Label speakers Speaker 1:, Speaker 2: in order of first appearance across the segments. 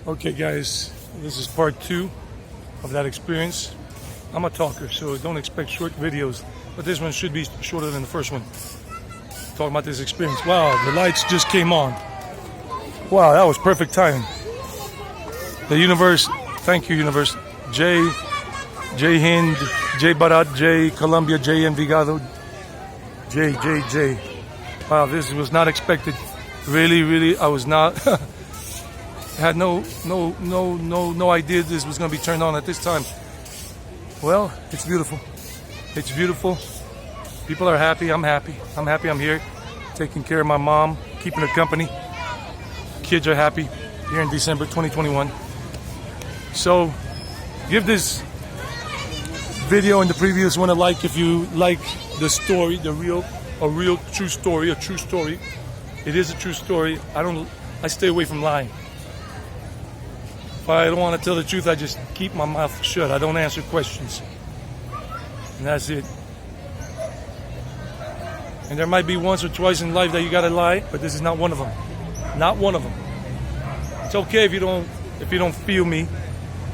Speaker 1: Okay guys, this is part 2 of that experience. I'm a talker, so don't expect short videos, but this one should be shorter than the first one. Talking about this experience. Wow, the lights just came on. Wow, that was perfect timing. The universe, thank you universe. J Hind, J Barat, J Colombia, J Envigado, J. Wow, this was not expected. Really, I was not. Had no idea this was going to be turned on at this time. Well, it's beautiful. It's beautiful. People are happy. I'm happy. I'm here, taking care of my mom, keeping her company. Kids are happy here in December 2021. So, give this video and the previous one a like if you like the story, a real true story, a true story. It is a true story. I stay away from lying. If I don't want to tell the truth, I just keep my mouth shut. I don't answer questions. And that's it. And there might be once or twice in life that you gotta lie, but this is not one of them. Not one of them. It's okay if you don't feel me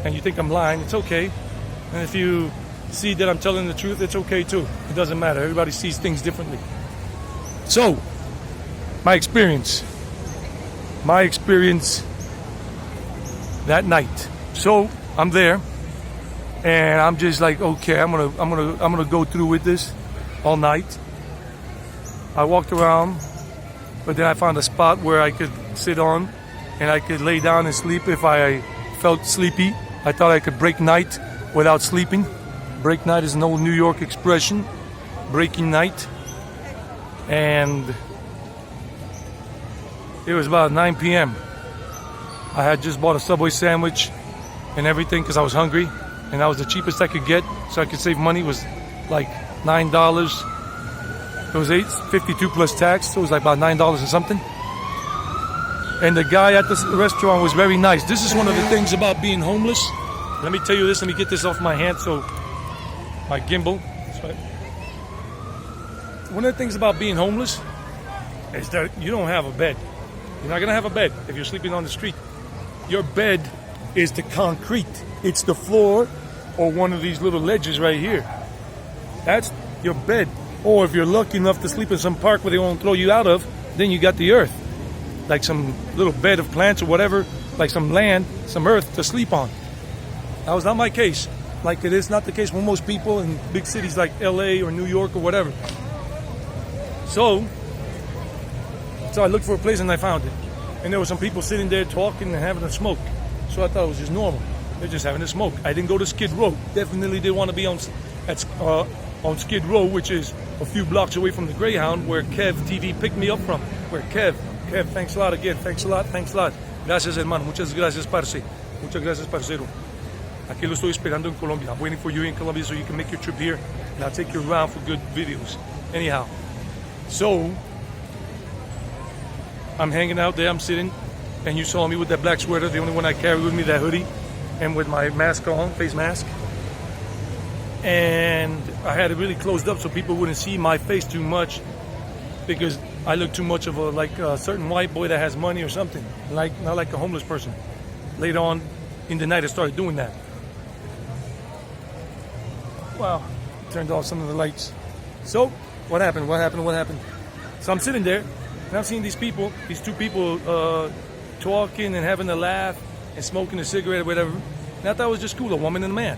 Speaker 1: and you think I'm lying, it's okay. And if you see that I'm telling the truth, it's okay too. It doesn't matter. Everybody sees things differently. So, my experience that night. So I'm there, and I'm just like, okay, I'm gonna go through with this all night. I walked around, but then I found a spot where I could sit on, and I could lay down and sleep if I felt sleepy. I thought I could break night without sleeping. Break night is an old New York expression. Breaking night, and it was about 9 p.m. I had just bought a Subway sandwich and everything because I was hungry, and that was the cheapest I could get, so I could save money. It was like $9. It was $8.52 plus tax, so it was like about $9 and something. And the guy at the restaurant was very nice. This is one of the things about being homeless. Let me tell you this. Let me get this off my hand, so my gimbal. One of the things about being homeless is that you don't have a bed. You're not gonna have a bed if you're sleeping on the street. Your bed is the concrete. It's the floor or one of these little ledges right here. That's your bed. Or if you're lucky enough to sleep in some park where they won't throw you out of, then you got the earth. Like some little bed of plants or whatever, like some land, some earth to sleep on. That was not my case. Like it is not the case for most people in big cities like LA or New York or whatever. So I looked for a place and I found it. And there were some people sitting there talking and having a smoke. So I thought it was just normal. They're just having a smoke. I didn't go to Skid Row. Definitely didn't want to be on Skid Row, which is a few blocks away from the Greyhound, where Kev TV picked me up from. Where Kev, thanks a lot again. Thanks a lot. Gracias, hermano. Muchas gracias, parce. Muchas gracias, parcero. Aquí lo estoy esperando en Colombia. I'm waiting for you in Colombia so you can make your trip here, and I'll take you around for good videos. Anyhow, so I'm hanging out there, I'm sitting, and you saw me with that black sweater, the only one I carry with me, that hoodie, and with my mask on, face mask. And I had it really closed up so people wouldn't see my face too much, because I look too much of a certain white boy that has money or something, not like a homeless person. Later on in the night, I started doing that. Wow, turned off some of the lights. So, what happened? So I'm sitting there, and I'm seeing these two people talking and having a laugh and smoking a cigarette or whatever. And I thought it was just cool, a woman and a man.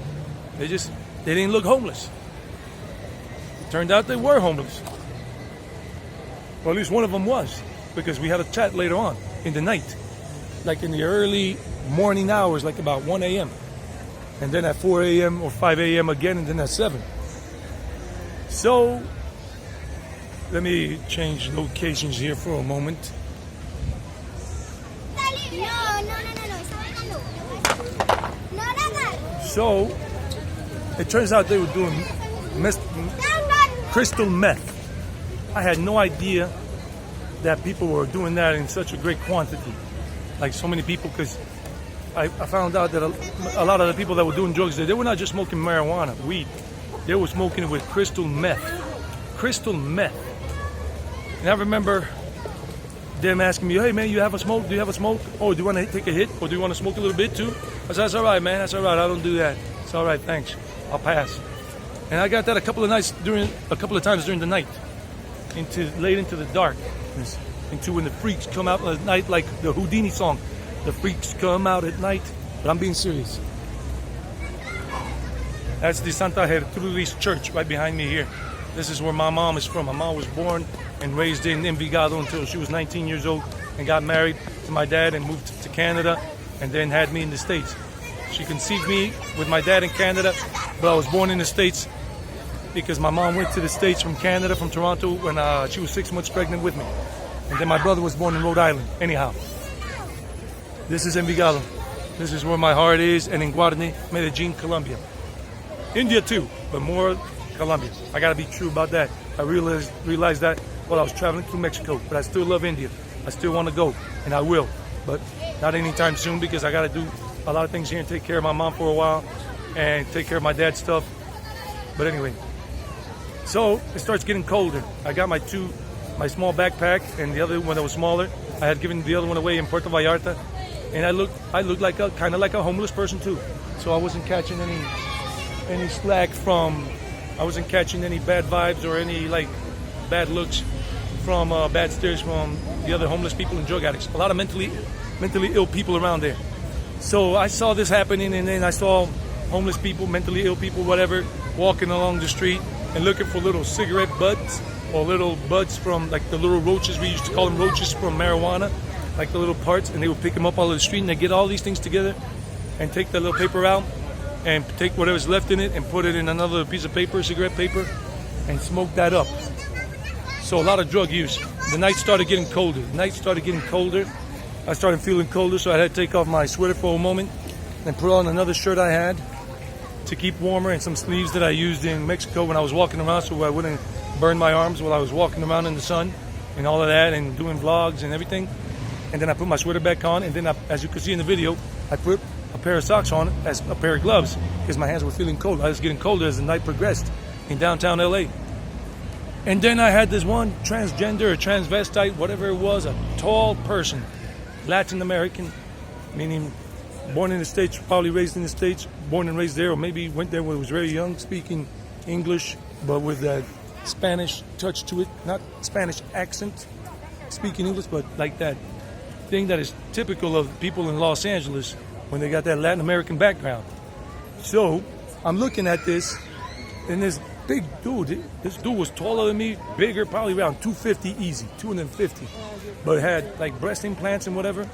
Speaker 1: They didn't look homeless. Turned out they were homeless. Or at least one of them was, because we had a chat later on in the night, like in the early morning hours, like about 1 a.m. And then at 4 a.m. or 5 a.m. again, and then at 7. So, let me change locations here for a moment. So, it turns out they were doing crystal meth. I had no idea that people were doing that in such a great quantity. Like so many people, because I found out that a lot of the people that were doing drugs there, they were not just smoking marijuana, weed. They were smoking it with crystal meth. Crystal meth. And I remember them asking me, hey man, you have a smoke? Do you have a smoke? Oh, do you want to take a hit? Or do you want to smoke a little bit too? I said, that's all right, man. That's all right. I don't do that. It's all right, thanks. I'll pass. And I got that a couple of times during the night, late into the dark, into when the freaks come out at night, like the Houdini song. The freaks come out at night. But I'm being serious. That's the Santa Gertrudis Church right behind me here. This is where my mom is from. My mom was born and raised in Envigado until she was 19 years old and got married to my dad and moved to Canada and then had me in the States. She conceived me with my dad in Canada, but I was born in the States because my mom went to the States from Canada, from Toronto, when she was 6 months pregnant with me. And then my brother was born in Rhode Island. Anyhow, this is Envigado. This is where my heart is, and in Guarne, Medellin, Colombia. India too, but more Colombia. I gotta be true about that. I realized that while I was traveling through Mexico, but I still love India. I still want to go, and I will, but not anytime soon because I gotta do a lot of things here and take care of my mom for a while and take care of my dad's stuff. But anyway, so it starts getting colder. I got my small backpack and the other one that was smaller. I had given the other one away in Puerto Vallarta, and I looked like kind of like a homeless person too. So I wasn't catching any slack from. I wasn't catching any bad vibes or any like bad looks from bad stares from the other homeless people and drug addicts. A lot of mentally ill people around there. So I saw this happening, and then I saw homeless people, mentally ill people, whatever, walking along the street and looking for little cigarette butts or little buds from like the little roaches. We used to call them roaches from marijuana, like the little parts, and they would pick them up all of the street and they get all these things together and take the little paper out and take whatever's left in it and put it in another piece of paper, cigarette paper, and smoke that up. So a lot of drug use. The night started getting colder. I started feeling colder, so I had to take off my sweater for a moment and put on another shirt I had to keep warmer and some sleeves that I used in Mexico when I was walking around so I wouldn't burn my arms while I was walking around in the sun and all of that and doing vlogs and everything. And then I put my sweater back on, and then as you can see in the video, I put a pair of socks on as a pair of gloves because my hands were feeling cold. I was getting colder as the night progressed in downtown LA. And then I had this one transgender or transvestite, whatever it was, a tall person, Latin American, meaning born in the States, probably raised in the States, born and raised there, or maybe went there when he was very young, speaking English, but with that Spanish touch to it, not Spanish accent, speaking English, but like that thing that is typical of people in Los Angeles when they got that Latin American background. So I'm looking at this, and this big dude, this dude was taller than me, bigger, probably around 250 easy, 250, but had like breast implants and whatever,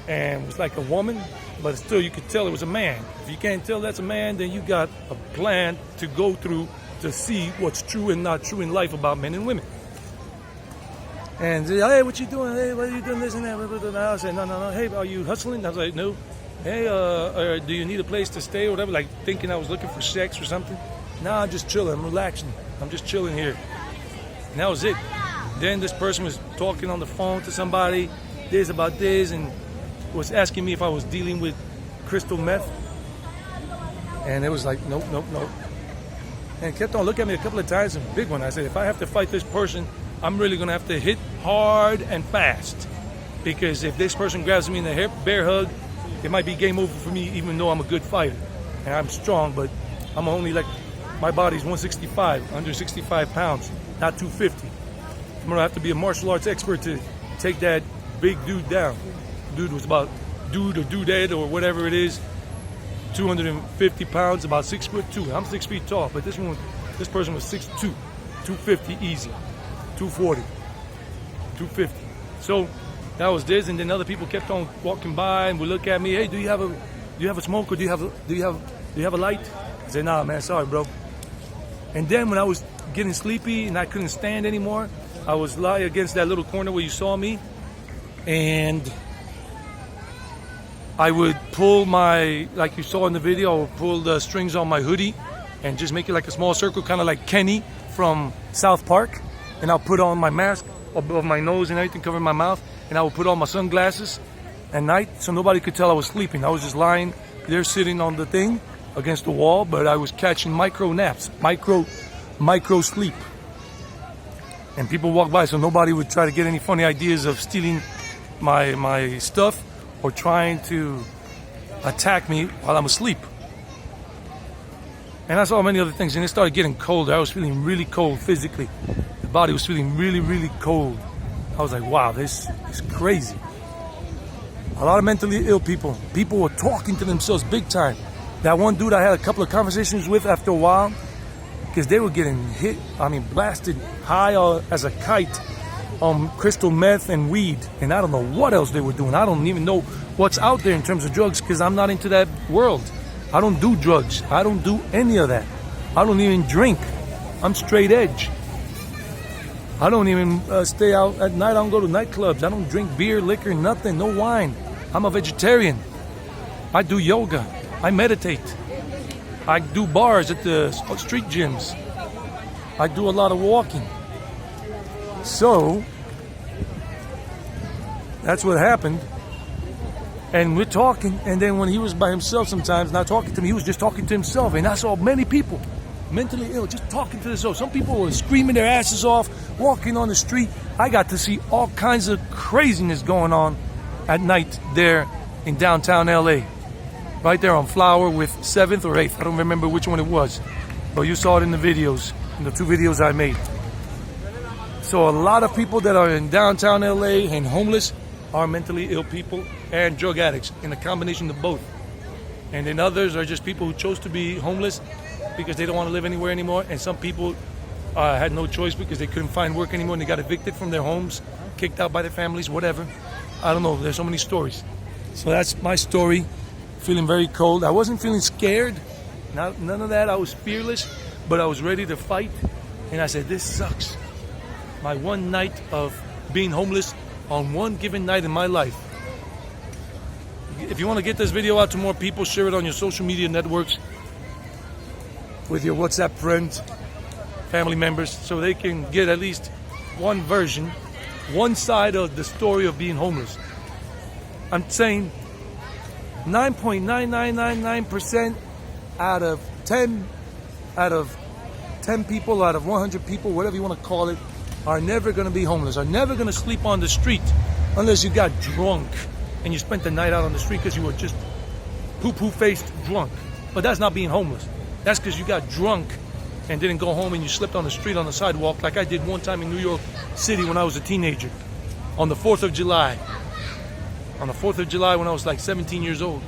Speaker 1: and was like a woman, but still you could tell it was a man. If you can't tell that's a man, then you got a plan to go through to see what's true and not true in life about men and women. And they, hey, what you doing? Hey, what are you doing? This and that. I said, no. Hey, are you hustling? I was like, no. Hey, do you need a place to stay or whatever? Like thinking I was looking for sex or something. Nah, I'm just chilling. I'm relaxing. I'm just chilling here. And that was it. Then this person was talking on the phone to somebody, this about this, and was asking me if I was dealing with crystal meth. And it was like, nope. And kept on looking at me a couple of times, a big one. I said, if I have to fight this person, I'm really going to have to hit hard and fast. Because if this person grabs me in the bear hug, it might be game over for me, even though I'm a good fighter. And I'm strong, but I'm only like, my body's 165, under 65 pounds, not 250. I'm going to have to be a martial arts expert to take that big dude down. Dude was about, dude or dudette or whatever it is, 250 pounds, about 6'2". I'm 6 feet tall, but this person was 6'2", 250 easy, 240, 250. So that was this, and then other people kept on walking by and would look at me. Hey, do you have a smoke, or do you have a light? I said, nah, man, sorry, bro. And then when I was getting sleepy and I couldn't stand anymore, I was lying against that little corner where you saw me, and I would pull like you saw in the video, I would pull the strings on my hoodie and just make it like a small circle, kind of like Kenny from South Park. And I'll put on my mask above my nose and everything, covering my mouth. And I would put on my sunglasses at night so nobody could tell I was sleeping. I was just lying there sitting on the thing against the wall, but I was catching micro naps, micro sleep. and people walk by, so nobody would try to get any funny ideas of stealing my stuff or trying to attack me while I'm asleep. And I saw many other things, and it started getting colder. I was feeling really cold physically. The body was feeling really, really cold. I was like, wow, this is crazy. A lot of mentally ill people. People were talking to themselves big time. That one dude I had a couple of conversations with after a while, because they were getting hit, blasted high as a kite on crystal meth and weed. And I don't know what else they were doing. I don't even know what's out there in terms of drugs, because I'm not into that world. I don't do drugs. I don't do any of that. I don't even drink. I'm straight edge. I don't even stay out at night. I don't go to nightclubs. I don't drink beer, liquor, nothing, no wine. I'm a vegetarian. I do yoga. I meditate. I do bars at the street gyms. I do a lot of walking. So, that's what happened. And we're talking, and then when he was by himself sometimes, not talking to me, he was just talking to himself. And I saw many people, mentally ill, just talking to themselves. Some people were screaming their asses off, walking on the street. I got to see all kinds of craziness going on at night there in downtown LA. Right there on Flower with 7th or 8th. I don't remember which one it was. But you saw it in the videos, in the 2 videos I made. So a lot of people that are in downtown LA and homeless are mentally ill people and drug addicts, in a combination of both. And then others are just people who chose to be homeless because they don't want to live anywhere anymore. And some people had no choice because they couldn't find work anymore and they got evicted from their homes, kicked out by their families, whatever. I don't know, there's so many stories. So that's my story, feeling very cold. I wasn't feeling scared, none of that. I was fearless, but I was ready to fight. And I said, this sucks. My one night of being homeless on one given night in my life. If you want to get this video out to more people, share it on your social media networks with your WhatsApp friends, family members, so they can get at least one version, one side of the story of being homeless. I'm saying 9.9999% out of 10 people, out of 100 people, whatever you want to call it, are never going to be homeless, are never going to sleep on the street unless you got drunk and you spent the night out on the street because you were just poo-poo-faced drunk. But that's not being homeless. That's because you got drunk and didn't go home and you slept on the street on the sidewalk like I did one time in New York City when I was a teenager on the 4th of July. On the 4th of July when I was like 17 years old.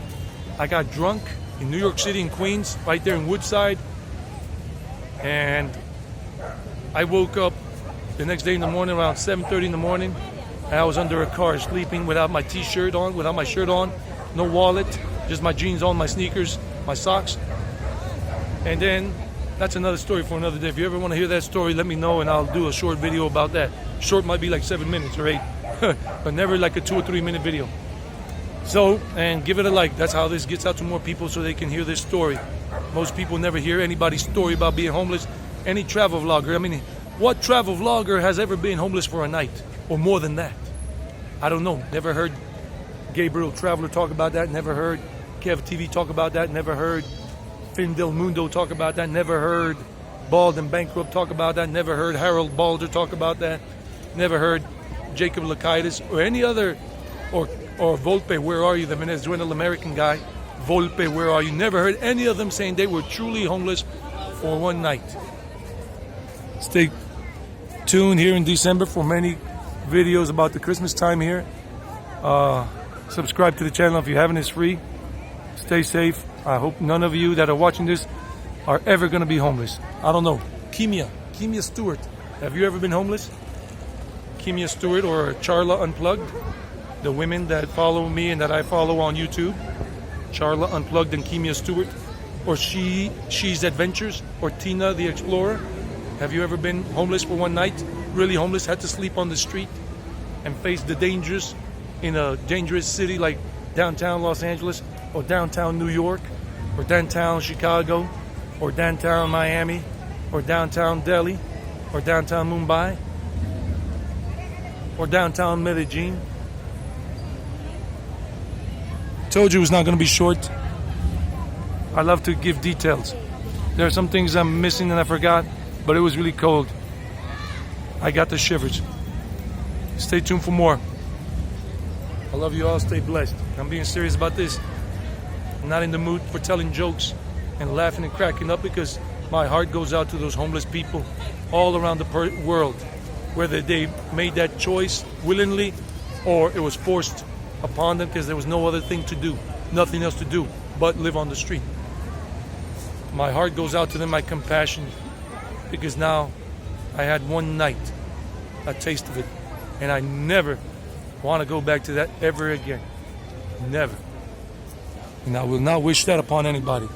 Speaker 1: I got drunk in New York City in Queens, right there in Woodside. And I woke up the next day in the morning around 7:30 in the morning. And I was under a car sleeping without my t-shirt on, without my shirt on, no wallet, just my jeans on, my sneakers, my socks. And then that's another story for another day. If you ever want to hear that story, let me know and I'll do a short video about that. Short might be like 7 minutes or 8, but never like a 2 or 3 minute video. So, and give it a like. That's how this gets out to more people so they can hear this story. Most people never hear anybody's story about being homeless. Any travel vlogger, what travel vlogger has ever been homeless for a night or more than that? I don't know. Never heard Gabriel Traveler talk about that. Never heard Kev TV talk about that. Never heard Fin Del Mundo talk about that. Never heard Bald and Bankrupt talk about that. Never heard Harold Balder talk about that. Never heard Jacob Lakaitis or any other, or Volpe, where are you? The Venezuelan American guy. Volpe, where are you? Never heard any of them saying they were truly homeless for one night. Stay tuned here in December for many videos about the Christmas time here. Subscribe to the channel if you haven't. It's free. Stay safe. I hope none of you that are watching this are ever going to be homeless. I don't know. Kimia Stewart. Have you ever been homeless? Kimia Stewart or Charla Unplugged. The women that follow me and that I follow on YouTube. Charla Unplugged and Kimia Stewart. Or She's Adventures. Or Tina the Explorer. Have you ever been homeless for one night? Really homeless, had to sleep on the street and face the dangers in a dangerous city like downtown Los Angeles or downtown New York or downtown Chicago or downtown Miami or downtown Delhi or downtown Mumbai or downtown Medellin? Told you it was not going to be short. I love to give details. There are some things I'm missing and I forgot, but it was really cold. I got the shivers. Stay tuned for more. I love you all. Stay blessed. I'm being serious about this. I'm not in the mood for telling jokes and laughing and cracking up, because my heart goes out to those homeless people all around the world, whether they made that choice willingly or it was forced upon them because there was no other thing to do, nothing else to do but live on the street. My heart goes out to them, my compassion, because now I had one night, a taste of it, and I never want to go back to that ever again. Never. And I will not wish that upon anybody.